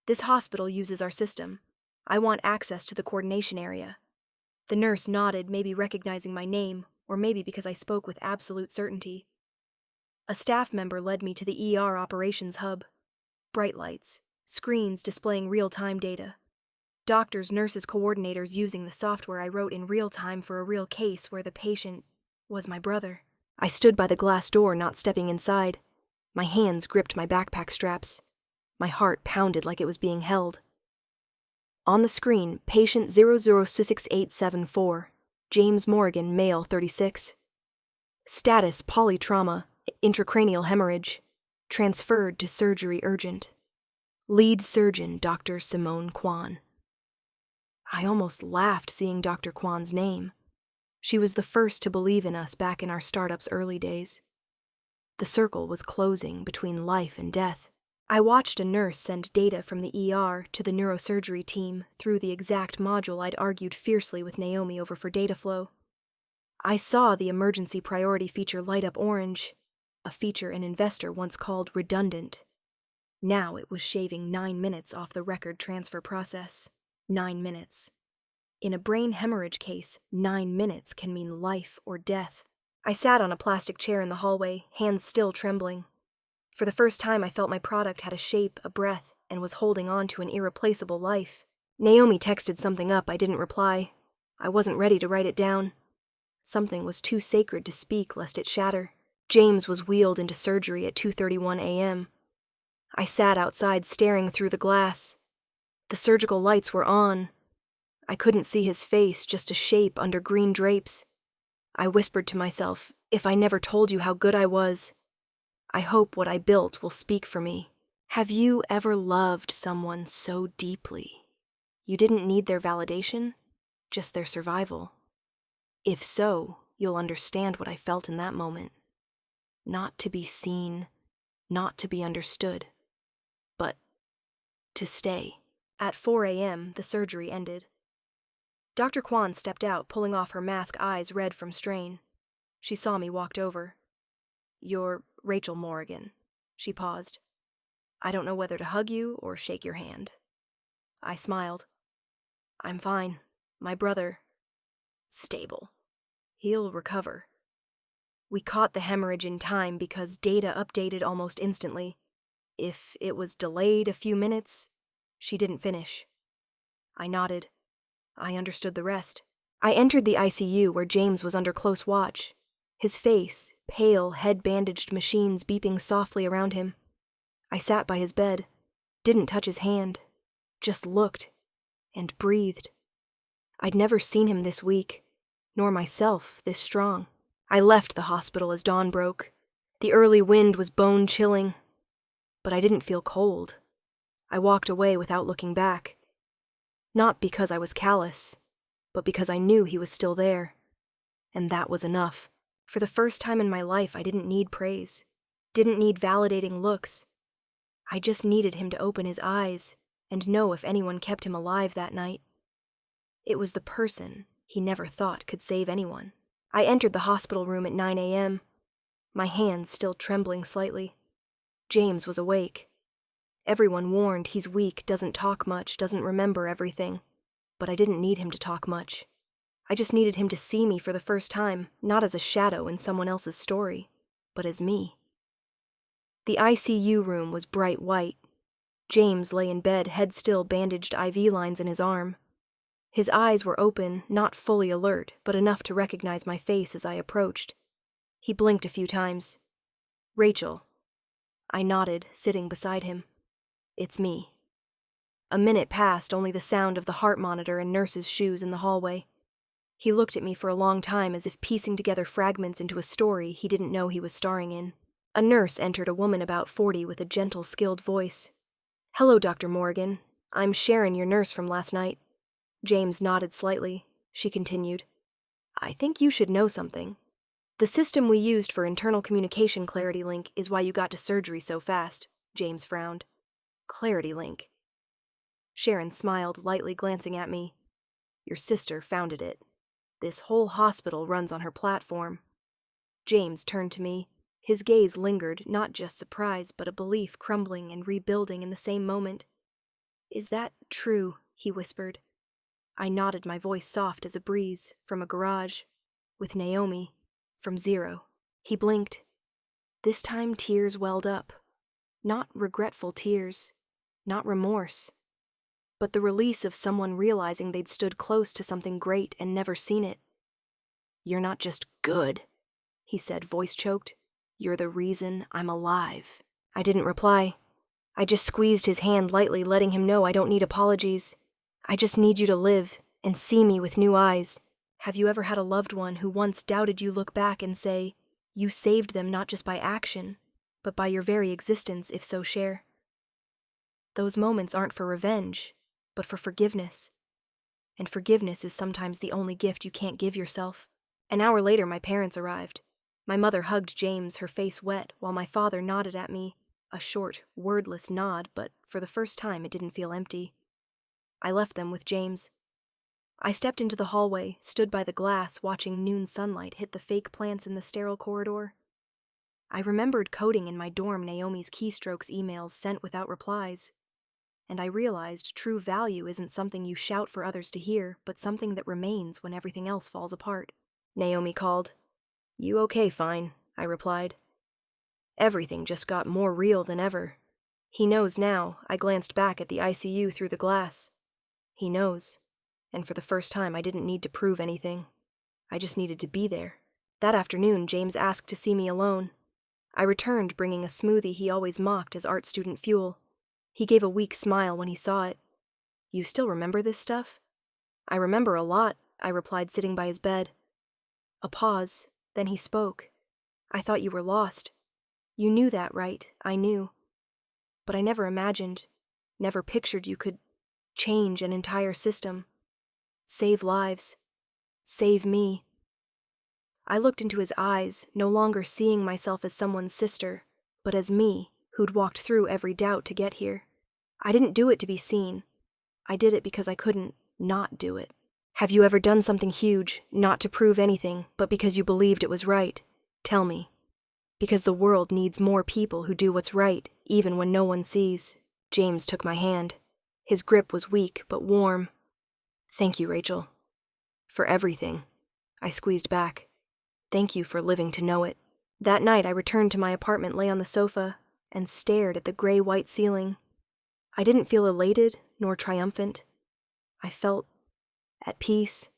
Speaker 1: This hospital uses our system. I want access to the coordination area. The nurse nodded, maybe recognizing my name, or maybe because I spoke with absolute certainty. A staff member led me to the ER operations hub. Bright lights, screens displaying real-time data. Doctors, nurses, coordinators using the software I wrote in real time for a real case where the patient was my brother. I stood by the glass door, not stepping inside. My hands gripped my backpack straps. My heart pounded like it was being held. On the screen, patient 006874, James Morrigan, male, 36. Status, polytrauma, intracranial hemorrhage. Transferred to surgery urgent. Lead surgeon, Dr. Simone Kwan. I almost laughed seeing Dr. Kwan's name. She was the first to believe in us back in our startup's early days. The circle was closing between life and death. I watched a nurse send data from the ER to the neurosurgery team through the exact module I'd argued fiercely with Naomi over for data flow. I saw the emergency priority feature light up orange, a feature an investor once called redundant. Now it was shaving 9 minutes off the record transfer process. 9 minutes. In a brain hemorrhage case, 9 minutes can mean life or death. I sat on a plastic chair in the hallway, hands still trembling. For the first time, I felt my product had a shape, a breath, and was holding on to an irreplaceable life. Naomi texted something up. I didn't reply. I wasn't ready to write it down. Something was too sacred to speak lest it shatter. James was wheeled into surgery at 2:31 a.m. I sat outside staring through the glass. The surgical lights were on. I couldn't see his face, just a shape under green drapes. I whispered to myself, if I never told you how good I was, I hope what I built will speak for me. Have you ever loved someone so deeply you didn't need their validation, just their survival? If so, you'll understand what I felt in that moment. Not to be seen, not to be understood, but to stay. At 4 a.m., the surgery ended. Dr. Kwan stepped out, pulling off her mask, eyes red from strain. She saw me, walked over. "You're Rachel Morrigan." She paused. "I don't know whether to hug you or shake your hand." I smiled. "I'm fine. My brother... stable. He'll recover." We caught the hemorrhage in time because data updated almost instantly. If it was delayed a few minutes, she didn't finish. I nodded. I understood the rest. I entered the ICU where James was under close watch. His face, pale, head-bandaged machines beeping softly around him. I sat by his bed, didn't touch his hand, just looked and breathed. I'd never seen him this weak, nor myself this strong. I left the hospital as dawn broke. The early wind was bone-chilling, but I didn't feel cold. I walked away without looking back. Not because I was callous, but because I knew he was still there. And that was enough. For the first time in my life, I didn't need praise, didn't need validating looks. I just needed him to open his eyes and know if anyone kept him alive that night. It was the person he never thought could save anyone. I entered the hospital room at 9 a.m., my hands still trembling slightly. James was awake. Everyone warned he's weak, doesn't talk much, doesn't remember everything. But I didn't need him to talk much. I just needed him to see me for the first time, not as a shadow in someone else's story, but as me. The ICU room was bright white. James lay in bed, head still, bandaged IV lines in his arm. His eyes were open, not fully alert, but enough to recognize my face as I approached. He blinked a few times. "Rachel." I nodded, sitting beside him. "It's me." A minute passed, only the sound of the heart monitor and nurse's shoes in the hallway. He looked at me for a long time as if piecing together fragments into a story he didn't know he was starring in. A nurse entered, a woman about 40 with a gentle, skilled voice. "Hello, Dr. Morrigan. I'm Sharon, your nurse from last night." James nodded slightly. She continued. "I think you should know something. The system we used for internal communication, Clarity Link, is why you got to surgery so fast." James frowned. "Clarity Link." Sharon smiled, lightly glancing at me. "Your sister founded it. This whole hospital runs on her platform." James turned to me. His gaze lingered, not just surprise, but a belief crumbling and rebuilding in the same moment. "Is that true?" he whispered. I nodded, my voice soft as a breeze, from a garage. "With Naomi. From zero." He blinked. This time tears welled up. Not regretful tears. Not remorse. But the release of someone realizing they'd stood close to something great and never seen it. "You're not just good," he said, voice choked. "You're the reason I'm alive." I didn't reply. I just squeezed his hand lightly, letting him know I don't need apologies. I just need you to live and see me with new eyes. Have you ever had a loved one who once doubted you look back and say, you saved them not just by action, but by your very existence, if so share? Those moments aren't for revenge, but for forgiveness. And forgiveness is sometimes the only gift you can't give yourself. An hour later, my parents arrived. My mother hugged James, her face wet, while my father nodded at me, a short, wordless nod, but for the first time it didn't feel empty. I left them with James. I stepped into the hallway, stood by the glass, watching noon sunlight hit the fake plants in the sterile corridor. I remembered coding in my dorm Naomi's keystrokes emails sent without replies. And I realized true value isn't something you shout for others to hear, but something that remains when everything else falls apart. Naomi called. "You okay, fine," I replied. Everything just got more real than ever. He knows now. I glanced back at the ICU through the glass. He knows. And for the first time, I didn't need to prove anything. I just needed to be there. That afternoon, James asked to see me alone. I returned, bringing a smoothie he always mocked as art student fuel. He gave a weak smile when he saw it. "You still remember this stuff?" "I remember a lot," I replied, sitting by his bed. A pause, then he spoke. "I thought you were lost. You knew that, right? I knew. But I never imagined, never pictured you could change an entire system. Save lives. Save me." I looked into his eyes, no longer seeing myself as someone's sister, but as me, who'd walked through every doubt to get here. I didn't do it to be seen. I did it because I couldn't not do it. Have you ever done something huge, not to prove anything, but because you believed it was right? Tell me. Because the world needs more people who do what's right, even when no one sees. James took my hand. His grip was weak, but warm. Thank you, Rachel. For everything. I squeezed back. Thank you for living to know it. That night I returned to my apartment, lay on the sofa, and stared at the gray-white ceiling. I didn't feel elated nor triumphant. I felt at peace.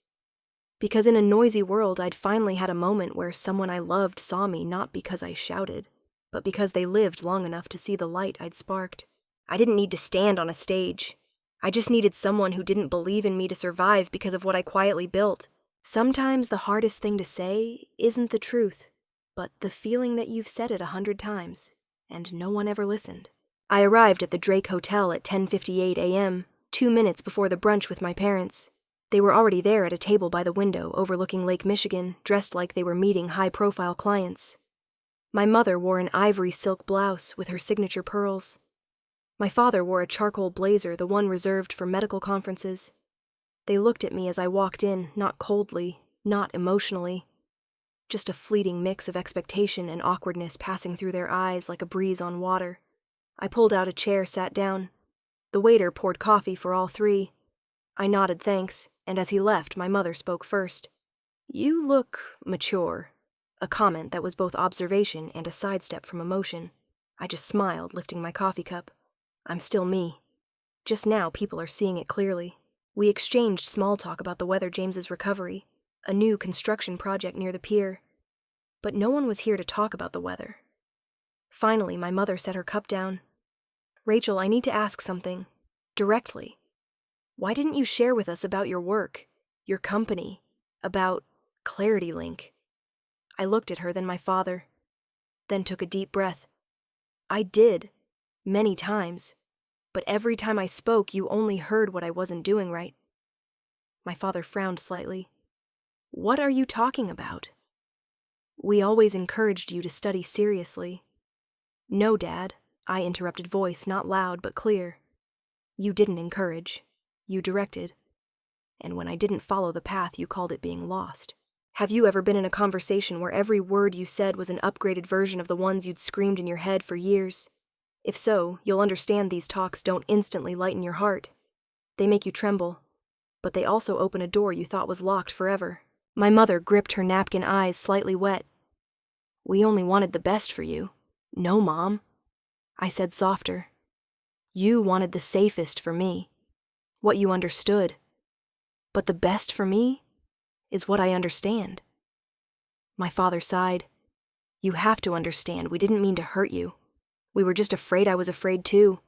Speaker 1: Because in a noisy world, I'd finally had a moment where someone I loved saw me not because I shouted, but because they lived long enough to see the light I'd sparked. I didn't need to stand on a stage. I just needed someone who didn't believe in me to survive because of what I quietly built. Sometimes the hardest thing to say isn't the truth, but the feeling that you've said it 100 times, and no one ever listened. I arrived at the Drake Hotel at 10:58 a.m., 2 minutes before the brunch with my parents. They were already there at a table by the window overlooking Lake Michigan, dressed like they were meeting high-profile clients. My mother wore an ivory silk blouse with her signature pearls. My father wore a charcoal blazer, the one reserved for medical conferences. They looked at me as I walked in, not coldly, not emotionally. Just a fleeting mix of expectation and awkwardness passing through their eyes like a breeze on water. I pulled out a chair, sat down. The waiter poured coffee for all three. I nodded thanks, and as he left, my mother spoke first. "You look mature," a comment that was both observation and a sidestep from emotion. I just smiled, lifting my coffee cup. I'm still me. Just now, people are seeing it clearly. We exchanged small talk about the weather, James's recovery, a new construction project near the pier. But no one was here to talk about the weather. Finally, my mother set her cup down. "Rachel, I need to ask something. Directly. Why didn't you share with us about your work, your company, about cutlery?" I looked at her, then my father, then took a deep breath. "I did, many times, but every time I spoke, you only heard what I wasn't doing right." My father frowned slightly. "What are you talking about?" "We always encouraged you to study seriously." "No, Dad," I interrupted, voice not loud but clear. "You didn't encourage. You directed. And when I didn't follow the path, you called it being lost. Have you ever been in a conversation where every word you said was an upgraded version of the ones you'd screamed in your head for years? If so, you'll understand these talks don't instantly lighten your heart. They make you tremble, but they also open a door you thought was locked forever. My mother gripped her napkin, eyes slightly wet. "We only wanted the best for you." "No, Mom," I said softer. "You wanted the safest for me. What you understood. But the best for me is what I understand." My father sighed. "You have to understand, we didn't mean to hurt you. We were just afraid I was afraid too."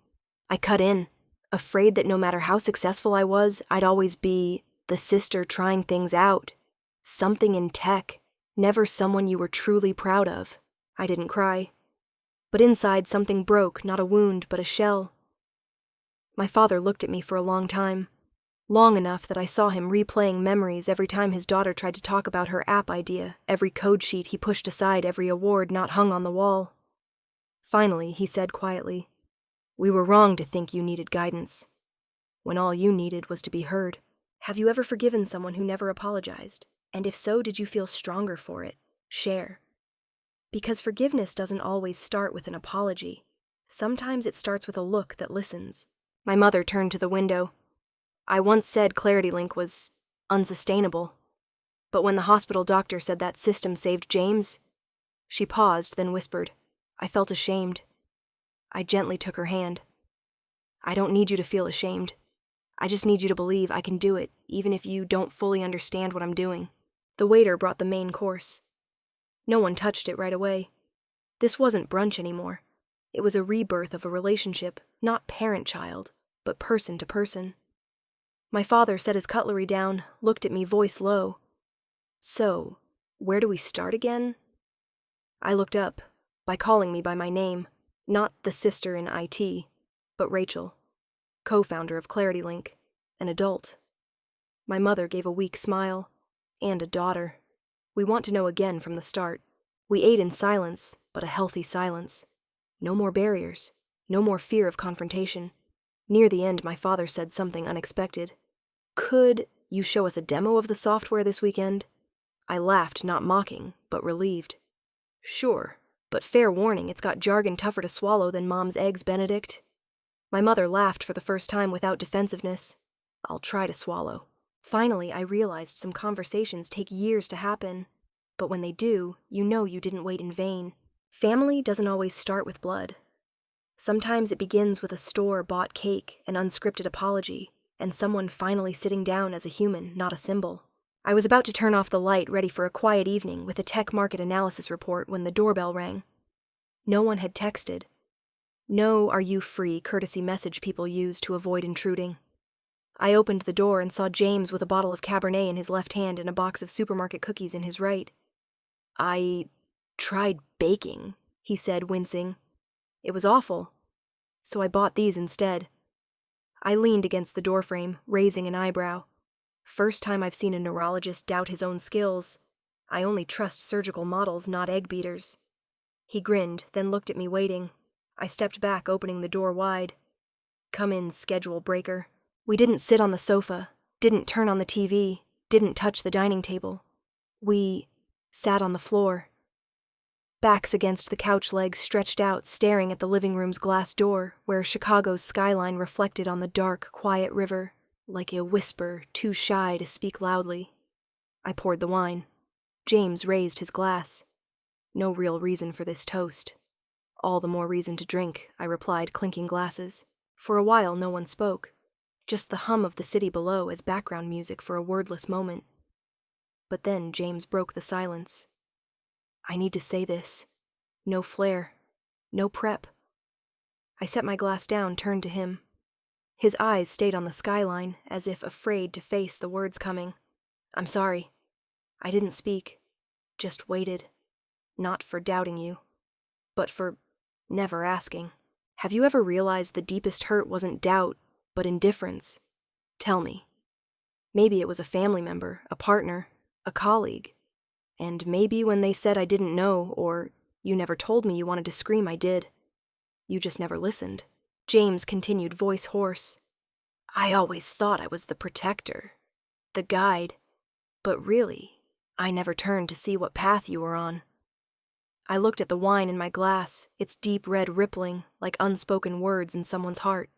Speaker 1: I cut in, afraid that no matter how successful I was, I'd always be the sister trying things out. Something in tech, never someone you were truly proud of. I didn't cry. But inside something broke, not a wound, but a shell. My father looked at me for a long time. Long enough that I saw him replaying memories every time his daughter tried to talk about her app idea, every code sheet he pushed aside, every award not hung on the wall. Finally, he said quietly, "We were wrong to think you needed guidance, when all you needed was to be heard." Have you ever forgiven someone who never apologized? And if so, did you feel stronger for it? Share. Because forgiveness doesn't always start with an apology. Sometimes it starts with a look that listens. My mother turned to the window. "I once said cutlery was unsustainable. But when the hospital doctor said that system saved James..." She paused, then whispered. I felt ashamed. I gently took her hand. "I don't need you to feel ashamed. I just need you to believe I can do it, even if you don't fully understand what I'm doing." The waiter brought the main course. No one touched it right away. This wasn't brunch anymore. It was a rebirth of a relationship, not parent-child, but person to person. My father set his cutlery down, looked at me, voice low. "So, where do we start again?" I looked up, by calling me by my name, not the sister in IT, but Rachel, co-founder of cutlery, an adult. My mother gave a weak smile, and a daughter. We want to know again from the start. We ate in silence, but a healthy silence. No more barriers, no more fear of confrontation. Near the end, my father said something unexpected. "Could you show us a demo of the software this weekend?" I laughed, not mocking, but relieved. "Sure, but fair warning, it's got jargon tougher to swallow than Mom's Eggs Benedict." My mother laughed for the first time without defensiveness. "I'll try to swallow." Finally, I realized some conversations take years to happen, but when they do, you know you didn't wait in vain. Family doesn't always start with blood. Sometimes it begins with a store-bought cake, an unscripted apology, and someone finally sitting down as a human, not a symbol. I was about to turn off the light, ready for a quiet evening with a tech market analysis report, when the doorbell rang. No one had texted. No "are you free" courtesy message people use to avoid intruding. I opened the door and saw James with a bottle of Cabernet in his left hand and a box of supermarket cookies in his right. "I tried baking," he said, wincing. "It was awful, so I bought these instead." I leaned against the doorframe, raising an eyebrow. First time I've seen a neurologist doubt his own skills. I only trust surgical models, not egg beaters. He grinned, then looked at me waiting. I stepped back, opening the door wide. "Come in, schedule breaker." We didn't sit on the sofa, didn't turn on the TV, didn't touch the dining table. We sat on the floor. Backs against the couch legs, stretched out, staring at the living room's glass door, where Chicago's skyline reflected on the dark, quiet river, like a whisper too shy to speak loudly. I poured the wine. James raised his glass. "No real reason for this toast." "All the more reason to drink," I replied, clinking glasses. For a while no one spoke. Just the hum of the city below as background music for a wordless moment. But then James broke the silence. "I need to say this. No flair. No prep." I set my glass down, turned to him. His eyes stayed on the skyline, as if afraid to face the words coming. "I'm sorry. I didn't speak. Just waited. Not for doubting you, but for never asking. Have you ever realized the deepest hurt wasn't doubt, but indifference? Tell me. Maybe it was a family member, a partner, a colleague. And maybe when they said I didn't know, or you never told me you wanted to scream, I did. You just never listened." James continued, voice hoarse. "I always thought I was the protector, the guide, but really, I never turned to see what path you were on." I looked at the wine in my glass, its deep red rippling like unspoken words in someone's heart.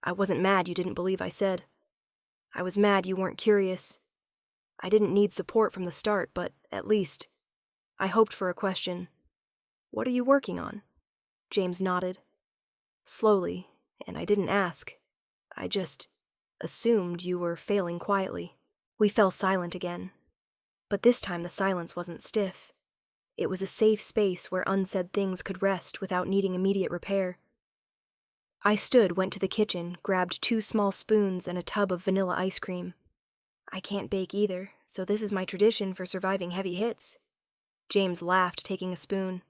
Speaker 1: "I wasn't mad you didn't believe I said. I was mad you weren't curious. I didn't need support from the start, but at least I hoped for a question. 'What are you working on?'" James nodded. Slowly, and I didn't ask. I just assumed you were failing quietly. We fell silent again. But this time the silence wasn't stiff. It was a safe space where unsaid things could rest without needing immediate repair. I stood, went to the kitchen, grabbed 2 small spoons and a tub of vanilla ice cream. "I can't bake either, so this is my tradition for surviving heavy hits." James laughed, taking a spoon.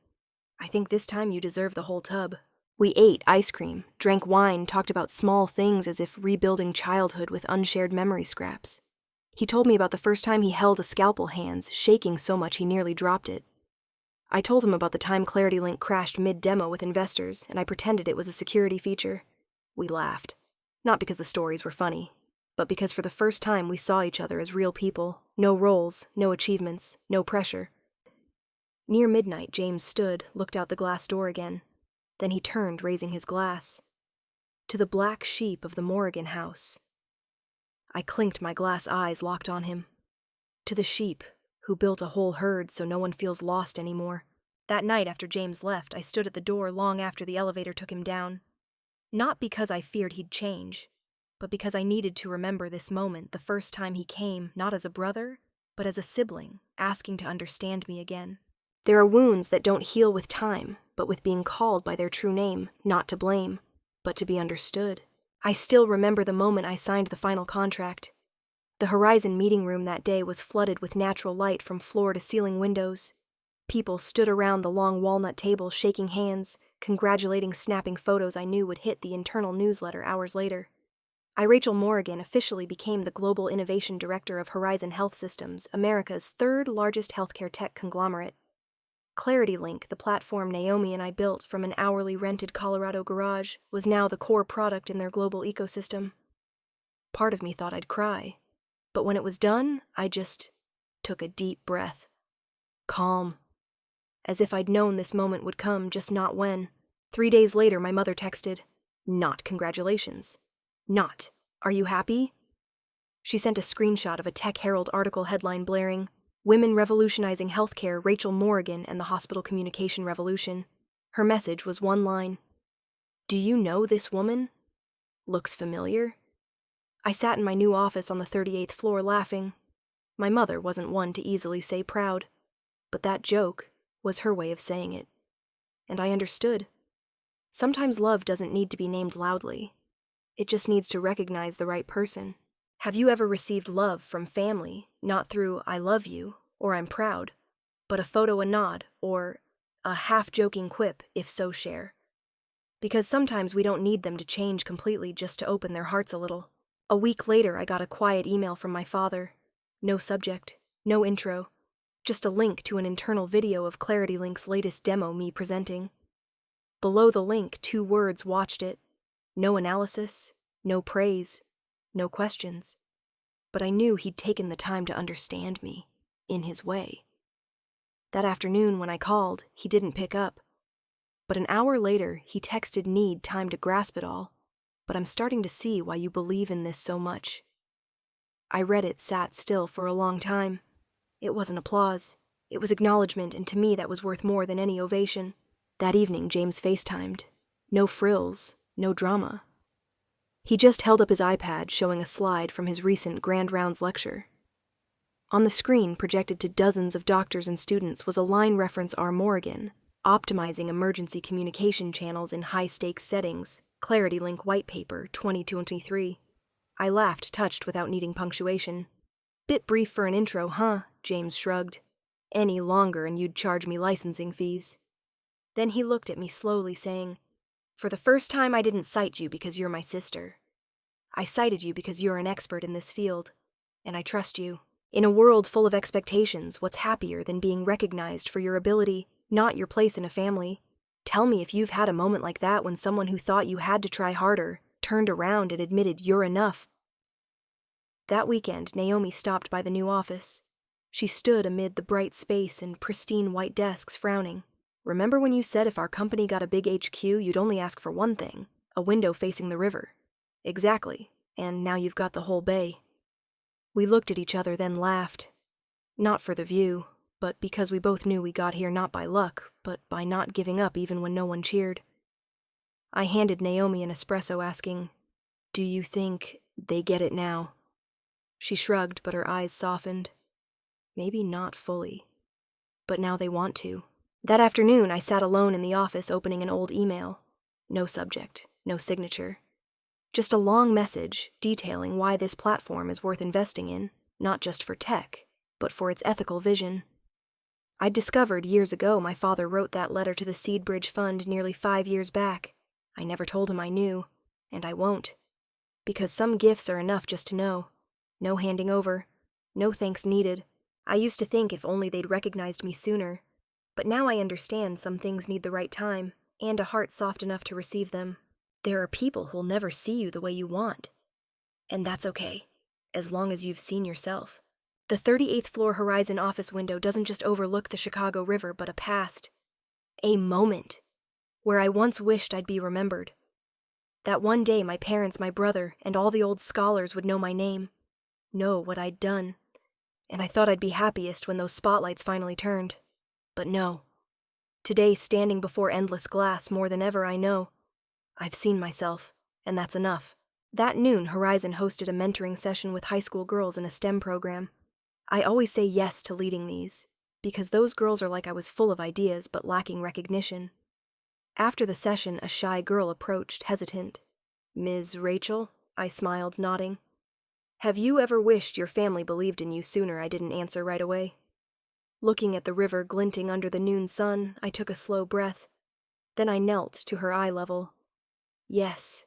Speaker 1: "I think this time you deserve the whole tub." We ate ice cream, drank wine, talked about small things as if rebuilding childhood with unshared memory scraps. He told me about the first time he held a scalpel hands, shaking so much he nearly dropped it. I told him about the time Clarity Link crashed mid-demo with investors, and I pretended it was a security feature. We laughed. Not because the stories were funny, but because for the first time we saw each other as real people. No roles, no achievements, no pressure. Near midnight, James stood, looked out the glass door again. Then he turned, raising his glass. "To the black sheep of the Morrigan house." I clinked, my glass eyes locked on him. To the sheep, who built a whole herd so no one feels lost anymore. That night after James left, I stood at the door long after the elevator took him down. Not because I feared he'd change, but because I needed to remember this moment, the first time he came, not as a brother, but as a sibling, asking to understand me again. There are wounds that don't heal with time, but with being called by their true name, not to blame, but to be understood. I still remember the moment I signed the final contract. The Horizon meeting room that day was flooded with natural light from floor to ceiling windows. People stood around the long walnut table, shaking hands, congratulating, snapping photos I knew would hit the internal newsletter hours later. Rachel Morrigan officially became the Global Innovation Director of Horizon Health Systems, America's 3rd largest healthcare tech conglomerate. ClarityLink, the platform Naomi and I built from an hourly rented Colorado garage, was now the core product in their global ecosystem. Part of me thought I'd cry, but when it was done, I just took a deep breath. Calm. As if I'd known this moment would come, just not when. 3 days later, my mother texted, "Not congratulations. Not, are you happy?" She sent a screenshot of a Tech Herald article headline blaring, "Women Revolutionizing Healthcare, Rachel Morrigan and the Hospital Communication Revolution." Her message was one line. "Do you know this woman? Looks familiar?" I sat in my new office on the 38th floor laughing. My mother wasn't one to easily say proud, but that joke was her way of saying it. And I understood. Sometimes love doesn't need to be named loudly. It just needs to recognize the right person. Have you ever received love from family, not through "I love you" or "I'm proud," but a photo, a nod, or a half-joking quip, if so share? Because sometimes we don't need them to change completely just to open their hearts a little. A week later, I got a quiet email from my father. No subject, no intro, just a link to an internal video of ClarityLink's latest demo me presenting. Below the link, 2 words, "Watched it." No analysis, no praise, no questions. But I knew he'd taken the time to understand me, in his way. That afternoon when I called, he didn't pick up. But an hour later, he texted, "Need time to grasp it all, but I'm starting to see why you believe in this so much." I read it, sat still for a long time. It wasn't applause. It was acknowledgement, and to me that was worth more than any ovation. That evening, James FaceTimed. No frills, no drama. He just held up his iPad, showing a slide from his recent Grand Rounds lecture. On the screen, projected to dozens of doctors and students, was a line reference R. Morrigan, optimizing emergency communication channels in high-stakes settings, ClarityLink White Paper 2023. I laughed, touched without needing punctuation. "Bit brief for an intro, huh?" James shrugged. "Any longer and you'd charge me licensing fees." Then he looked at me slowly, saying, "For the first time, I didn't cite you because you're my sister. I cited you because you're an expert in this field, and I trust you. In a world full of expectations, what's happier than being recognized for your ability, not your place in a family? Tell me if you've had a moment like that when someone who thought you had to try harder turned around and admitted you're enough." That weekend, Naomi stopped by the new office. She stood amid the bright space and pristine white desks, frowning. "Remember when you said if our company got a big HQ, you'd only ask for one thing, a window facing the river?" "Exactly, and now you've got the whole bay." We looked at each other, then laughed. Not for the view, but because we both knew we got here not by luck, but by not giving up even when no one cheered. I handed Naomi an espresso, asking, "Do you think they get it now?" She shrugged, but her eyes softened. "Maybe not fully, but now they want to." That afternoon, I sat alone in the office opening an old email. No subject, no signature. Just a long message detailing why this platform is worth investing in, not just for tech, but for its ethical vision. I'd discovered years ago my father wrote that letter to the Seed Bridge Fund nearly 5 years back. I never told him I knew, and I won't. Because some gifts are enough just to know. No handing over. No thanks needed. I used to think if only they'd recognized me sooner. But now I understand some things need the right time, and a heart soft enough to receive them. There are people who'll never see you the way you want. And that's okay, as long as you've seen yourself. The 38th floor Horizon office window doesn't just overlook the Chicago River, but a past. A moment, where I once wished I'd be remembered. That one day my parents, my brother, and all the old scholars would know my name, know what I'd done. And I thought I'd be happiest when those spotlights finally turned. But no. Today, standing before endless glass, more than ever I know, I've seen myself, and that's enough. That noon, Horizon hosted a mentoring session with high school girls in a STEM program. I always say yes to leading these, because those girls are like I was full of ideas but lacking recognition. After the session, a shy girl approached, hesitant. "Ms. Rachel?" I smiled, nodding. "Have you ever wished your family believed in you sooner?" I didn't answer right away. Looking at the river glinting under the noon sun, I took a slow breath. Then I knelt to her eye level. Yes,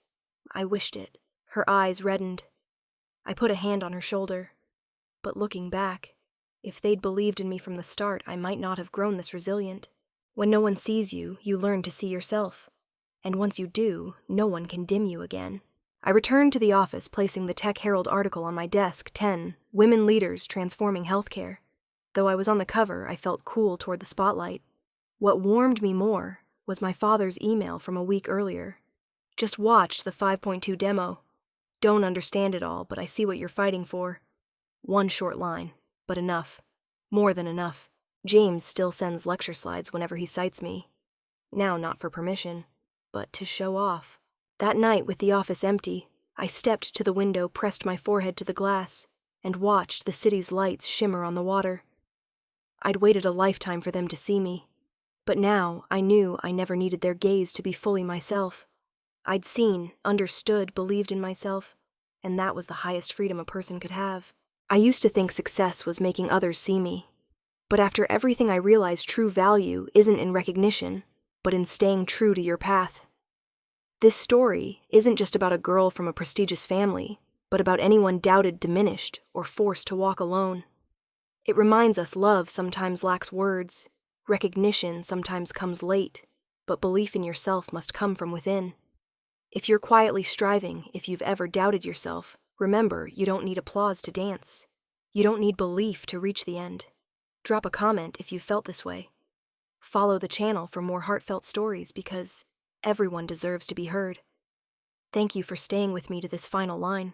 Speaker 1: I wished it. Her eyes reddened. I put a hand on her shoulder. But looking back, if they'd believed in me from the start, I might not have grown this resilient. When no one sees you, you learn to see yourself. And once you do, no one can dim you again. I returned to the office, placing the Tech Herald article on my desk, 10 Women Leaders Transforming Healthcare. Though I was on the cover, I felt cool toward the spotlight. What warmed me more was my father's email from a week earlier. Just watched the 5.2 demo. Don't understand it all, but I see what you're fighting for. One short line, but enough. More than enough. James still sends lecture slides whenever he cites me. Now not for permission, but to show off. That night, with the office empty, I stepped to the window, pressed my forehead to the glass, and watched the city's lights shimmer on the water. I'd waited a lifetime for them to see me, but now I knew I never needed their gaze to be fully myself. I'd seen, understood, believed in myself, and that was the highest freedom a person could have. I used to think success was making others see me, but after everything I realized true value isn't in recognition, but in staying true to your path. This story isn't just about a girl from a prestigious family, but about anyone doubted, diminished, or forced to walk alone. It reminds us love sometimes lacks words, recognition sometimes comes late, but belief in yourself must come from within. If you're quietly striving, if you've ever doubted yourself, remember you don't need applause to dance. You don't need belief to reach the end. Drop a comment if you felt this way. Follow the channel for more heartfelt stories because everyone deserves to be heard. Thank you for staying with me to this final line.